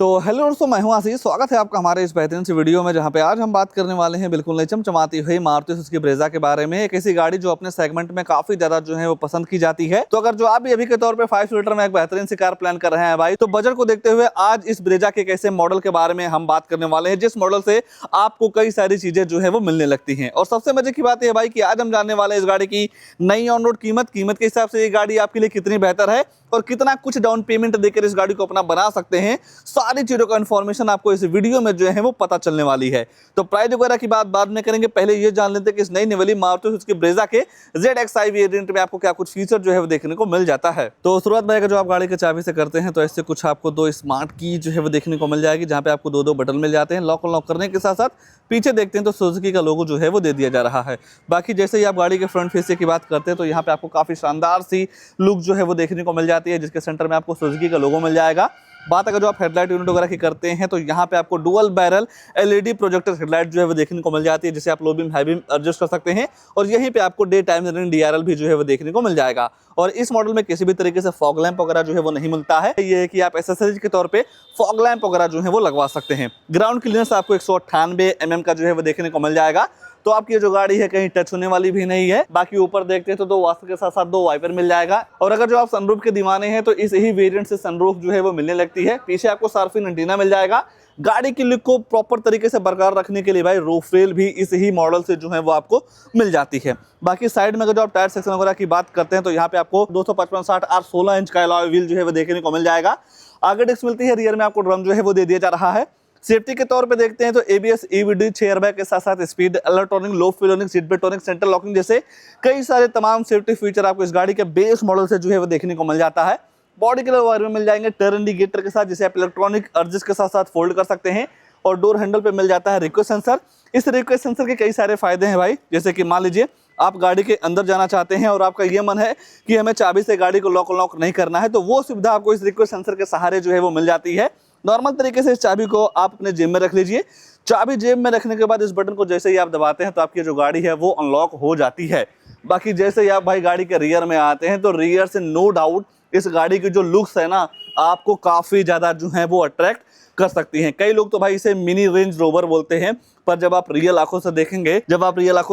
तो हेलो दोस्तों, मैं हूं आशीष। स्वागत है आपका हमारे इस बेहतरीन सी वीडियो में, जहां पे आज हम बात करने वाले हैं बिल्कुल नई चमचमाती हुई मारुति सुजुकी ब्रेजा के बारे में। एक ऐसी गाड़ी जो अपने सेगमेंट में काफी ज्यादा जो है वो पसंद की जाती है। तो अगर जो आप भी अभी के तौर पे 5 सीटर में एक बेहतरीन सी कार प्लान कर रहे हैं भाई, तो बजट को देखते हुए आज इस ब्रेजा के एक ऐसे मॉडल के बारे में हम बात करने वाले हैं जिस मॉडल से आपको कई सारी चीजें जो है वो मिलने लगती है। और सबसे मजे की बात यह भाई कि आज हम जानने वाले हैं इस गाड़ी की नई ऑन रोड कीमत के हिसाब से ये गाड़ी आपके लिए कितनी बेहतर है और कितना कुछ डाउन पेमेंट देकर इस गाड़ी को अपना बना सकते हैं। सारी चीजों का इन्फॉर्मेशन आपको इस वीडियो में जो है वो पता चलने वाली है। तो प्राइस वगैरह की बात बाद में करेंगे, पहले ये जान लेते हैं कि इस नई निवली मारुति सुजुकी ब्रेजा के ZXi वेरिएंट में आपको क्या कुछ फीचर जो है वो देखने को मिल जाता है। तो शुरुआत भाई जो आप गाड़ी के चाबी से करते हैं तो ऐसे कुछ आपको 2 स्मार्ट की जो है वो देखने को मिल जाएगी, जहां पे आपको 2 बटन मिल जाते हैं। लॉक अनलॉक करने के साथ साथ पीछे देखते हैं तो सुजुकी का लोगो जो है वो दे दिया जा रहा है। बाकी जैसे ही आप गाड़ी के फ्रंट फेस की बात करते हैं तो यहाँ पे आपको काफी शानदार सी लुक जो है वो देखने को मिल जाती है, जिसके सेंटर में आपको सुजुकी का लोगो मिल जाएगा। बात अगर जो आप हेडलाइट यूनिट वगैरह की करते हैं तो यहाँ पे आपको dual barrel LED projector headlight जो है वो देखने को मिल जाती है, जिसे आप low beam high beam adjust कर सकते हैं। और यहीं पे आपको डे टाइम रनिंग DRL भी जो है वो देखने को मिल जाएगा। और इस मॉडल में किसी भी तरीके से फॉग लैंप वगैरह जो है वो नहीं मिलता है। ये है कि आप एसेसरीज के तौर पे फॉग लैंप वगैरह जो है वो लगवा सकते हैं। ग्राउंड क्लियरेंस आपको 198 mm का जो है वो देखने को मिल जाएगा। तो आपकी जो गाड़ी है कहीं टच होने वाली भी नहीं है। बाकी ऊपर देखते हैं तो 2 वास्तर के साथ साथ 2 वाइपर मिल जाएगा। और अगर जो आप सनरूफ के दीवाने हैं तो इस ही वेरिएंट से सनरूफ जो है वो मिलने लगती है। पीछे आपको सार्फिन एंटीना मिल जाएगा। गाड़ी की लुक को प्रॉपर तरीके से बरकरार रखने के लिए भाई रूफ रेल भी इस ही मॉडल से जो है वो आपको मिल जाती है। बाकी साइड में अगर जो आप टायर सेक्शन वगैरह की बात करते हैं तो यहाँ पे आपको 255/60 R 16 इंच का अलॉय व्हील जो है वो देखने को मिल जाएगा। आगे डिस्क मिलती है, रियर में आपको ड्रम जो है वो दे दिया जा रहा है। सेफ्टी के तौर पे देखते हैं तो ABS EBD 6 एयरबैग के साथ साथ स्पीड इलेक्ट्रॉनिक लो fuel seat belt central locking जैसे कई सारे तमाम सेफ्टी फीचर आपको इस गाड़ी के बेस मॉडल से जो है वो देखने को मिल जाता है। बॉडी कलर वायर में मिल जाएंगे टर्न इंडिकेटर के साथ, जिसे आप इलेक्ट्रॉनिक एडजस्ट के साथ साथ फोल्ड कर सकते हैं। और डोर हैंडल पे मिल जाता है रिक्वेस्ट सेंसर। इस रिक्वेस्ट सेंसर के कई सारे फायदे हैं भाई, जैसे कि मान लीजिए आप गाड़ी के अंदर जाना चाहते हैं और आपका ये मन है कि हमें चाबी से गाड़ी को लॉक नहीं करना है, तो वो सुविधा आपको इस रिक्वेस्ट सेंसर के सहारे जो है वो मिल जाती है। नॉर्मल तरीके से इस चाबी को आप अपने जेब में रख लीजिए। चाबी जेब में रखने के बाद इस बटन को जैसे ही आप दबाते हैं तो आपकी जो गाड़ी है वो अनलॉक हो जाती है। बाकी जैसे ही आप भाई गाड़ी के रियर में आते हैं तो रियर से नो डाउट इस गाड़ी की जो लुक्स है ना, आपको काफी ज्यादा जो है वो अट्रैक्ट कर सकती हैं। कई लोग तो भाई इसे मिनी रेंज रोवर बोलते हैं, पर जब आप रियल आंखों से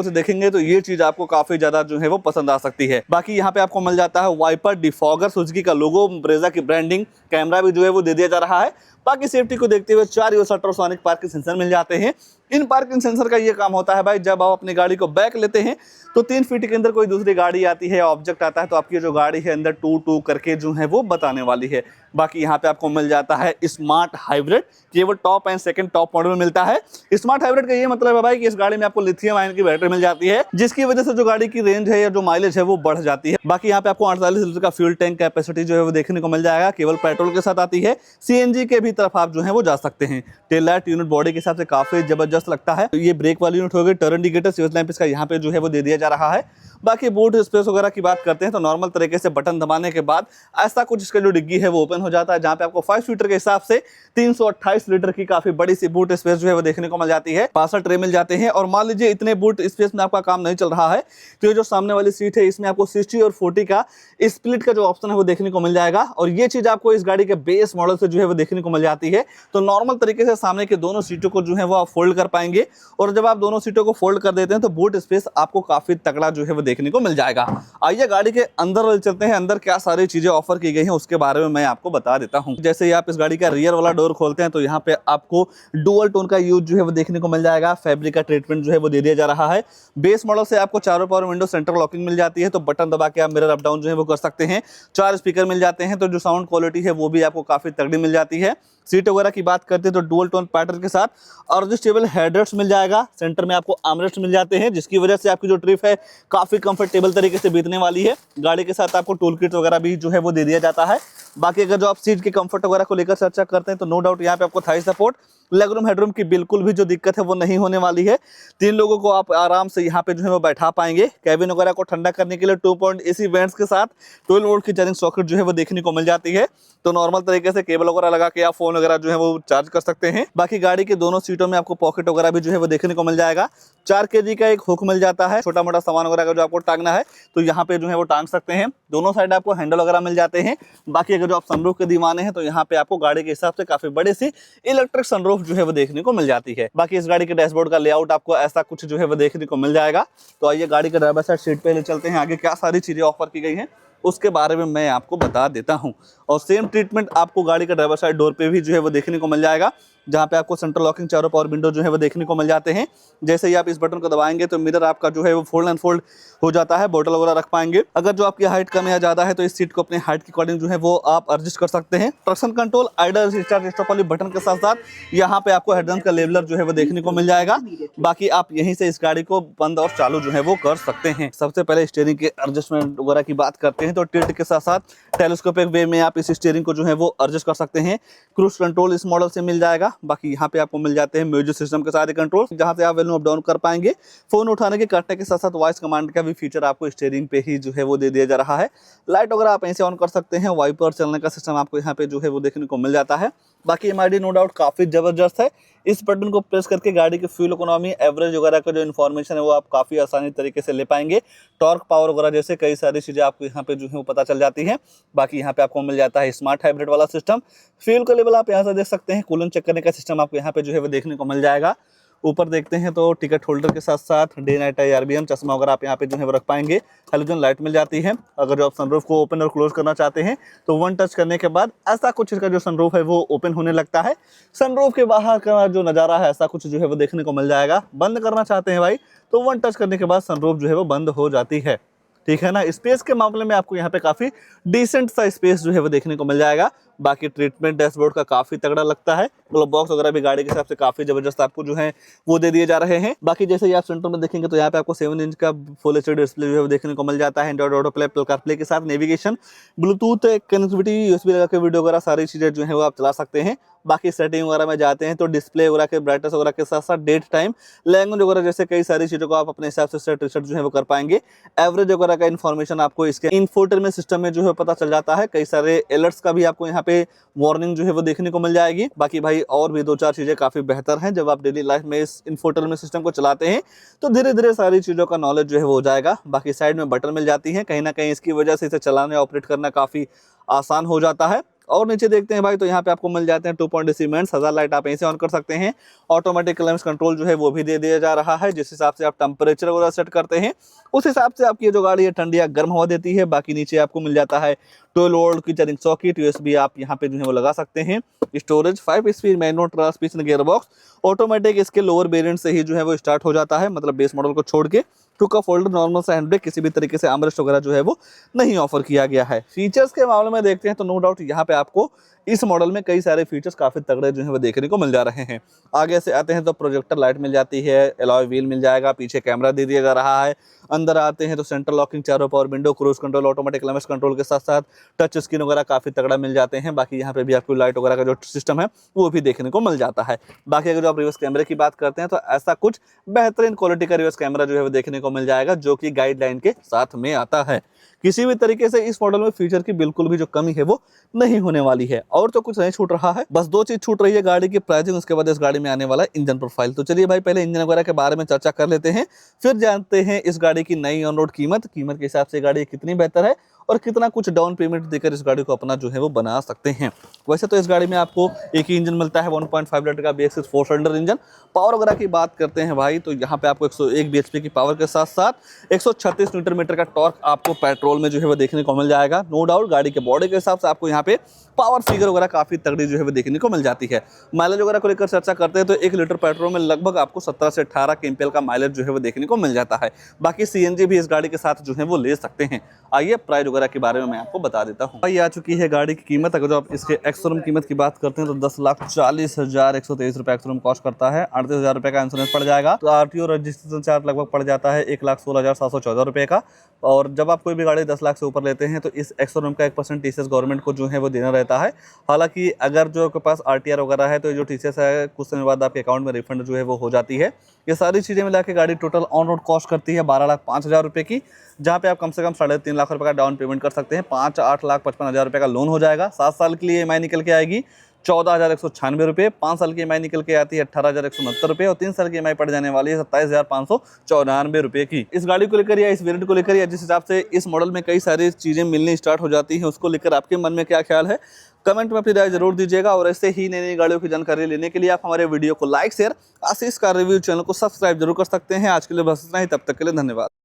देखेंगे तो ये चीज आपको काफी ज्यादा जो है वो पसंद आ सकती है। बाकी यहाँ पे आपको मिल जाता है वाइपर, डिफॉगर, सुजुकी का लोगो, ब्रेजा की ब्रांडिंग, कैमरा भी जो है वो दे दिया जा रहा है। बाकी सेफ्टी को देखते हुए 4 अल्ट्रासोनिक पार्किंग सेंसर मिल जाते हैं। इन पार्किंग सेंसर का ये काम होता है भाई, जब आप अपनी गाड़ी को बैक लेते हैं तो 3 फीट के अंदर कोई दूसरी गाड़ी आती है, ऑब्जेक्ट आता है, तो आपकी जो गाड़ी है अंदर टू टू करके जो है वो बताने वाली है। बाकी यहाँ पे आपको मिल जाता है स्मार्ट हाइब्रिड, केवल top and second top model में मिलता है। स्मार्ट हाइब्रिड का ये मतलब है भाई कि इस गाड़ी में आपको लिथियम आयन की बैटरी मिल जाती है, जिसकी वजह से जो गाड़ी की रेंज है या जो माइलेज है वो बढ़ जाती है। बाकी यहाँ पे आपको 48 लीटर का फ्यूल टैंक कैपेसिटी जो है वो देखने को मिल जाएगा। केवल पेट्रोल के साथ आती है, CNG के भी तरफ आप जो है वो जा सकते हैं। टेल लाइट यूनिट बॉडी के हिसाब से काफी जबरदस्त लगता है। ये ब्रेक वाली यूनिट हो गई, टर्न इंडिकेटर, सीरीज लैंप इसका यहाँ पे जो है वो दे दिया जा रहा है। बाकी बूट स्पेस वगैरह की बात करते हैं तो नॉर्मल तरीके से बटन दबाने के बाद ऐसा कुछ इसका जो डिग्गी है वो ओपन हो जाता है, जहां पे आपको 5 सीटर के हिसाब से 328 लीटर की काफी बड़ी सी बूट स्पेस जो है वो देखने को मिल जाती है। 65 ट्रे मिल जाते हैं। और मान लीजिए इतने बूट स्पेस में आपका काम नहीं चल रहा है तो ये जो सामने वाली सीट है इसमें आपको 60 और 40 का स्प्लिट का जो ऑप्शन है वो देखने को मिल जाएगा। और ये चीज आपको इस गाड़ी के बेस मॉडल से जो है वो देखने को मिल जाती है। तो नॉर्मल तरीके से सामने के दोनों सीटों को जो है वो आप फोल्ड कर पाएंगे। और जब आप दोनों सीटों को फोल्ड कर देते हैं तो बूट स्पेस आपको काफी तगड़ा जो है वो देखने को मिल जाएगा। आइए गाड़ी के अंदर चलते हैं, अंदर क्या सारी चीजें ऑफर की गई हैं उसके बारे में मैं आपको बता देता हूं। जैसे ही आप इस गाड़ी का रियर वाला डोर खोलते हैं तो यहाँ पे आपको डुअल टोन का यूज जो है वो देखने को मिल जाएगा। फैब्रिक का ट्रीटमेंट जो है वो दे दिया जा रहा है। बेस मॉडल से आपको चारों पावर विंडो सेंट्रल लॉकिंग मिल जाती है, तो बटन दबा के आप मिरर अप डाउन जो है वो कर सकते हैं। 4 स्पीकर मिल जाते हैं, तो जो साउंड क्वालिटी है वो भी आपको काफी तगड़ी मिल जाती है। सीट वगैरह की बात करते हैं तो डुअल टोन पैटर्न के साथ एडजस्टेबल हेडरेस्ट मिल जाएगा। सेंटर में आपको आर्मरेस्ट मिल जाते हैं, जिसकी वजह से आपकी जो ट्रिप है काफी कंफर्टेबल तरीके से बीतने वाली है। गाड़ी के साथ आपको टूल किट वगैरह भी जो है वो दे दिया जाता है। बाकी अगर जो आप सीट के कंफर्ट वगैरह को लेकर चर्चा करते हैं तो नो डाउट यहाँ पे आपको थाई सपोर्ट, लेगरूम हेडरूम की बिल्कुल भी जो दिक्कत है वो नहीं होने वाली है। 3 लोगों को आप आराम से यहाँ पे जो है वो बैठा पाएंगे। कैबिन वगैरह को ठंडा करने के लिए 2 पॉइंट एसी वेंट्स के साथ 12 वोल्ट की चार्जिंग सॉकेट जो है वो देखने को मिल जाती है। तो नॉर्मल तरीके से केबल वगैरह लगा के आप फोन वगैरह जो है वो चार्ज कर सकते हैं। बाकी गाड़ी के दोनों सीटों में आपको पॉकेट वगैरह भी जो है वो देखने को मिल जाएगा। 4 kg का एक हुक मिल जाता है, छोटा मोटा सामान वगैरह का जो आपको टांगना है तो यहाँ पे जो है वो टांग सकते हैं। दोनों साइड आपको हैंडल वगैरह मिल जाते हैं। बाकी अगर जो आप सनरूफ के दीवाने हैं तो यहाँ पे आपको गाड़ी के हिसाब से काफी बड़े सी इलेक्ट्रिक सनरूफ जो है वो देखने को मिल जाती है। बाकी इस गाड़ी के डैशबोर्ड का लेआउट आपको ऐसा कुछ जो है वो देखने को मिल जाएगा। तो आइए गाड़ी के ड्राइवर साइड सीट पे ले चलते हैं, आगे क्या सारी चीजें ऑफर की गई हैं उसके बारे में मैं आपको बता देता हूं। और सेम ट्रीटमेंट आपको गाड़ी का ड्राइवर साइड डोर पे भी जो है वो देखने को मिल जाएगा, जहां पे आपको सेंट्रल लॉकिंग चारों पावर विंडो जो है वो देखने को मिल जाते हैं। जैसे ही आप इस बटन को दबाएंगे तो मिरर आपका जो है वो फोल्ड एंड फोल्ड हो जाता है, बोतल वगैरह रख पाएंगे। अगर जो आपकी हाइट कम या ज्यादा है तो इस सीट को अपने हाइट के अकॉर्डिंग जो है वो आप एडजस्ट कर सकते हैं। Traction control, idle, start stop वाली बटन के साथ साथ यहाँ पे आपको हेडलाइट का लेवलर जो है वो देखने को मिल जाएगा। बाकी आप यहीं से इस गाड़ी को बंद और चालू जो है वो कर सकते हैं। सबसे पहले स्टीयरिंग के एडजस्टमेंट वगैरह की बात करते हैं तो टिल्ट के साथ साथ टेलीस्कोपिक वे में आप इस स्टीयरिंग को जो है वो एडजस्ट कर सकते हैं। क्रूज कंट्रोल इस मॉडल से मिल जाएगा। बाकी यहाँ पे आपको मिल जाते हैं म्यूजिक सिस्टम के सारे कंट्रोल, जहां से आप वॉल्यूम अप डाउन कर पाएंगे। फोन उठाने के काटने के साथ साथ वॉइस कमांड का भी फीचर आपको स्टीयरिंग पे ही जो है वो दे दिया जा रहा है। लाइट वगैरह आप ऐसे ऑन कर सकते हैं। वाइपर चलने का सिस्टम आपको यहाँ पे जो है वो देखने को मिल जाता है। बाकी MID नो डाउट काफी जबरदस्त है। इस बटन को प्रेस करके गाड़ी की फ्यूल इकोनॉमी, एवरेज वगैरह का जो इन्फॉर्मेशन है वो आप काफी आसानी तरीके से ले पाएंगे। टॉर्क, पावर वगैरह जैसे कई सारी चीजें आपको यहाँ पे जो है वो पता चल जाती है। बाकी यहाँ पे आपको मिल जाता है स्मार्ट हाइब्रिड वाला सिस्टम। फ्यूल का लेवल आप यहाँ से देख सकते हैं। कूलेंट चेक करने का सिस्टम आपको यहाँ पे जो है वो देखने को मिल जाएगा। ऊपर देखते हैं तो टिकट होल्डर के साथ साथ डे नाइट IRBM चश्मा वगैरह आप यहाँ पे जो है वो रख पाएंगे। हेलोजन लाइट मिल जाती है। अगर जो आप सनरूफ को ओपन और क्लोज करना चाहते हैं तो 1 टच करने के बाद ऐसा कुछ इसका जो सनरूफ है वो ओपन होने लगता है। सनरूफ के बाहर का जो नज़ारा है ऐसा कुछ जो है वो देखने को मिल जाएगा। बंद करना चाहते हैं भाई तो 1 टच करने के बाद सनरूफ जो है वो बंद हो जाती है। ठीक है ना। स्पेस के मामले में आपको यहाँ पे काफी डिसेंट सा स्पेस जो है वो देखने को मिल जाएगा। बाकी ट्रीटमेंट डैशबोर्ड का काफी तगड़ा लगता है। ग्लोव बॉक्स वगैरह भी गाड़ी के हिसाब से काफी जबरदस्त आपको जो है वो दे दिए जा रहे हैं। बाकी जैसे ही आप सेंटर में देखेंगे तो यहाँ पे आपको 7 इंच का फुल HD डिस्प्ले जो है वो देखने को मिल जाता है। Android auto play, Apple CarPlay के साथ नेविगेशन, ब्लूटूथ कनेक्टिविटी, USB लगा के वीडियो वगैरह सारी चीजें जो है वो आप चला सकते हैं। बाकी सेटिंग वगैरह में जाते हैं तो डिस्प्ले वगैरह के ब्राइटनेस वगैरह के साथ साथ डेट टाइम, लैंग्वेज वगैरह जैसे कई सारी चीज़ों को आप अपने हिसाब से सेट रिसेट जो है वो कर पाएंगे। एवरेज वगैरह का इन्फॉर्मेशन आपको इसके इंफोटेनमेंट सिस्टम में जो है पता चल जाता है। कई सारे अलर्ट्स का भी आपको यहाँ पे वार्निंग जो है वो देखने को मिल जाएगी। बाकी भाई और भी 2-4 चीज़ें काफ़ी बेहतर हैं। जब आप डेली लाइफ में इस इंफोटेनमेंट सिस्टम को चलाते हैं तो धीरे धीरे सारी चीज़ों का नॉलेज जो है वो हो जाएगा। बाकी साइड में बटन मिल जाती है, कहीं ना कहीं इसकी वजह से इसे चलाने ऑपरेट करना काफ़ी आसान हो जाता है। और नीचे देखते हैं भाई तो यहाँ पे आपको मिल जाते हैं 2 पॉइंट सीमेंट्स, हजार लाइट आप ऐसे ऑन कर सकते हैं। ऑटोमेटिक क्लाइमेट कंट्रोल जो है वो भी दे दिया जा रहा है। जिस हिसाब से आप टेम्परेचर वगैरह सेट करते हैं उस हिसाब से आपकी जो गाड़ी है ठंडी या गर्म हवा देती है। बाकी नीचे आपको मिल जाता है 12 वोल्ट की चार्जिंग सॉकेट, USB आप यहाँ पे जो है वो लगा सकते हैं। Storage 5 speed manual transmission gear box automatic इसके लोअर वेरिएंट से ही जो है वो स्टार्ट हो जाता है, मतलब बेस मॉडल को छोड़ के। टू फोल्डर, नॉर्मल सा हैंड ब्रेक, किसी भी तरीके से आर्मरेस्ट वगैरह जो है वो नहीं ऑफर किया गया है। फीचर्स के मामले में देखते हैं तो नो डाउट यहाँ पे आपको इस मॉडल में कई सारे फीचर्स काफी तगड़े जो है वो देखने को मिल जा रहे हैं। आगे से आते हैं तो प्रोजेक्टर लाइट मिल जाती है, एलॉय व्हील मिल जाएगा, पीछे कैमरा दे दिया जा रहा है। अंदर आते हैं तो सेंट्रल लॉकिंग चारों power window, cruise control, automatic climate control के साथ साथ टच स्क्रीन वगैरह काफी तगड़ा मिल जाते हैं। बाकी यहाँ पे भी आपको लाइट वगैरह का जो सिस्टम है वो भी देखने को मिल जाता है। बाकी अगर जो आप रिवर्स कैमरे की बात करते हैं तो ऐसा कुछ बेहतरीन क्वालिटी का रिवर्स कैमरा जो है वो देखने को मिल जाएगा, जो कि गाइडलाइन के साथ में आता है। किसी भी तरीके से इस मॉडल में फीचर की बिल्कुल भी जो कमी है वो नहीं होने वाली है। और तो कुछ नहीं छूट रहा है, बस 2 चीज छूट रही है, गाड़ी की प्राइसिंग, उसके बाद इस गाड़ी में आने वाला इंजन प्रोफाइल। तो चलिए भाई पहले इंजन वगैरह के बारे में चर्चा कर लेते हैं, फिर जानते हैं इस गाड़ी की नई ऑन रोड कीमत के हिसाब से गाड़ी कितनी बेहतर है और कितना कुछ डाउन पेमेंट देकर इस गाड़ी को अपना जो है वो बना सकते हैं। वैसे तो इस गाड़ी में आपको एक ही इंजन मिलता है, 1.5 लीटर का V6 4 सिलेंडर इंजन। पावर वगैरह की बात करते हैं भाई तो यहाँ पे आपको 101 bhp की पावर के साथ साथ 136 न्यूटन मीटर का टॉर्क आपको पेट्रोल में जो है वो देखने को मिल जाएगा। नो डाउट गाड़ी के बॉडी के हिसाब से आपको यहाँ पे पावर फिगर वगैरह काफी तगड़ी जो है वो देखने को मिल जाती है। माइलेज वगैरह को लेकर चर्चा करते हैं तो 1 लीटर पेट्रोल में लगभग आपको 17 से 18 केम्पीएल का माइलेज जो है वो देखने को मिल जाता है। बाकी CNG भी इस गाड़ी के साथ जो है वो ले सकते हैं। आइए प्राइस वगैरह वगैरह के बारे में मैं आपको बता देता हूँ। भाई आ चुकी है गाड़ी की कीमत। अगर जो आप इसके एक्स-शोरूम कीमत की बात करते हैं तो 10,40,123 रुपये एक्स-शोरूम कॉस्ट करता है। 38,000 रुपये का इंश्योरेंस पड़ जाएगा। तो आरटीओ रजिस्ट्रेशन चार्ज लगभग पड़ जाता है 1,16,714 रुपये का। और जब आप कोई भी गाड़ी 10 लाख से ऊपर लेते हैं तो इस एक्स-शोरूम का 1% टीसीएस गवर्नमेंट को जो है वो देना रहता है। हालांकि अगर जो आपके पास आरटीआर वगैरह है तो जो टीसीएस है कुछ समय बाद आपके अकाउंट में रिफंड जो है वो हो जाती है। ये सारी चीज़ें मिला के गाड़ी टोटल ऑन रोड कॉस्ट करती है 12,05,000 रुपये की, जहाँ पे आप कम से कम 3.5 लाख रुपये का डाउन पेमेंट कर सकते हैं। 5,08,55,000 रुपये का लोन हो जाएगा। 7 साल के लिए EMI निकल के आएगी 14,196 रुपये। 5 साल की EMI निकल के आती है 18,169 रुपये और 3 साल की EMI पड़ जाने वाली है 27,594 रुपये की। इस गाड़ी को लेकर या इस वेरिएंट को लेकर या जिस हिसाब से इस मॉडल में कई सारी चीज़ें मिलनी स्टार्ट हो जाती हैं, उसको लेकर आपके मन में क्या ख्याल है, कमेंट में अपनी राय जरूर दीजिएगा। और ऐसे ही नई नई गाड़ियों की जानकारी लेने के लिए आप हमारे वीडियो को लाइक शेयर, आशीष कार रिव्यू चैनल को सब्सक्राइब जरूर कर सकते हैं। आज के लिए बस इतना ही, तब तक के लिए धन्यवाद।